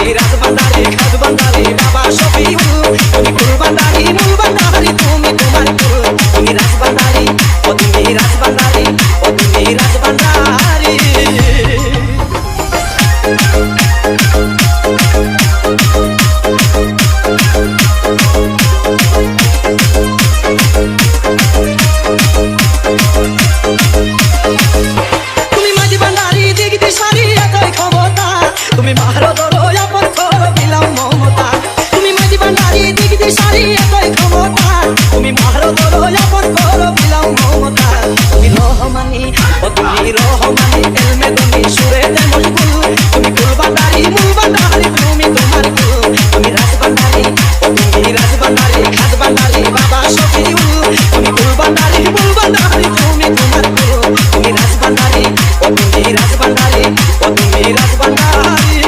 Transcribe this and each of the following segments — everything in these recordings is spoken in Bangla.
তুমি রাজবান্দারি খাজবান্দারি বাবা শফিউল তুমি কুলবান্দারি মুলবান্দারি তুমি তোমার কুল তুমি রাজবান্দারি ও তুমি রাজবান্দারি ও তুমি রাজবান্দারি তুমি মাঝি বান্দারি দিক দিশারি এতই ক্ষমতা তুমি ভারত রয়াপন করো দিলাম মমতা তুমি মাঝি বান্দারি দিক দিশারি এতই ক্ষমতা তুমি ভারত রয়াপন করো দিলাম মমতা তুমি রহমানি ও তুমি রহমানি এলমে তুমি সুরে দে মশগুল তুমি কুলবান্দারি মুলবান্দারি তুমি তোমার কুল তুমি রাজবান্দারি ও তুমি রাজবান্দারি খাজবান্দারি বাবা শফিউল তুমি কুলবান্দারি মুলবান্দারি তুমি তোমার কুল তুমি রাজবান্দারি ও তুমি রাজবান্দারি ও তুমি রাজবান্দারি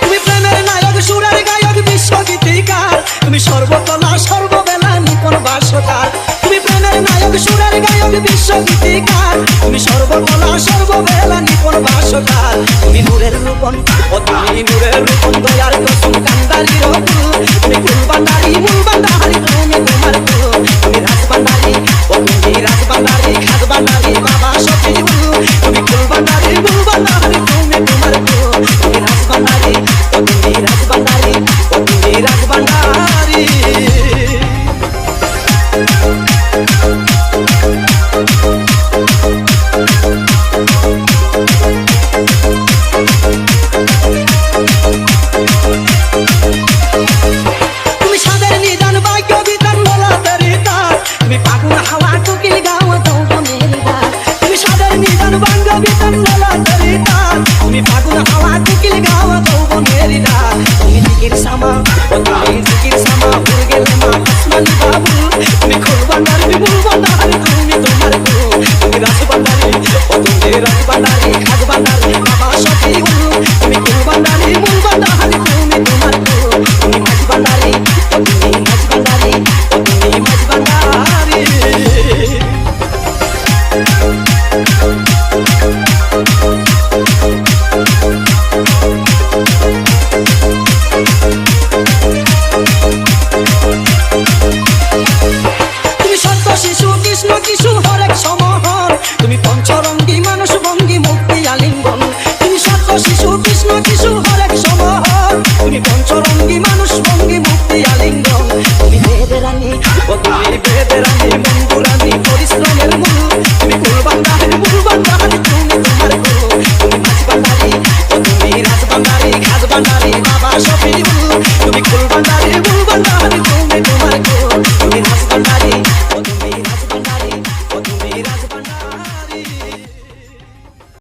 তুমি প্রেমের নায়ক সুরের গায়ক বিশ্বগীতিকার তুমি সর্বকলা সর্ববেলা নিপুণ ভাষ্যকার তুমি প্রেমের নায়ক সুরের গায়ক বিশ্বগীতিকার তুমি সর্বকলা সর্ববেলা নিপুণ ভাষ্যকার তুমি নূরের রূপন ও তুমি নূরের রূপন দয়ার কসম কান্দারি রকুল তুমি কুলবান্দারি মুলবান্দারি তুমি তোমার কুল তুমি রাজবান্দারি ও তুমি রাজবান্দারি খাজবান্দারি বাবা শফিউল তুমি কুলবান্দারি মুলবান্দারি তুমি তোমার কুল তুমি রাজবান্দারি ও তুমি রাজবান্দারি ও তুমি রাজবান্দারি তুমি সাদের নিদান বাক্য বিধান বলা তরিকা তুমি পাগুন হাওয়া টুকিল গাও যৌবনের গান তুমি সাদের নিদান বাক্য বিধান বলা তরিকা তুমি পাগুন হাওয়া টুকিল গাও যৌবনের গান তুমি জিকির সামা ও তুমি জিকির সামা উড় গেলে মা আসমানি বাবু তুমি কুলবান্দারি মুলবান্দারি তুমি তোমার কুল তুমি রাজবান্দারি ও তুমি রাজবান্দারি খাজবান্দারি বাবা শফিউল তুমি কুলবান্দারি মুলবান্দারি তুমি তোমার কুল তুমি মাঝবান্দারি ও তুমি মাঝবান্দারি ও তুমি মাঝবান্দারি তুমি সত্য শিশু কৃষ্ণ কিশু হরেক সমহর তুমি পঞ্চরঙ্গী মানুষ ভঙ্গি মুক্তি আলিঙ্গন তুমি সত্য শিশু কৃষ্ণ কিশু হরেক সমহর তুমি পঞ্চরঙ্গী মানুষ ভঙ্গি মুক্তি আলিঙ্গন তুমি বেদেরানি ও তুমি বেদেরানি মঙ্গুরানি পরিশ্রমের মূল তুমি কুলবান্দারি মুলবান্দারি তুমি তোমার কুল তুমি মাঝবান্দারি ও তুমি রাজবান্দারি খাজবান্দারি বাবা শফিউল তুমি কুলবান্দারি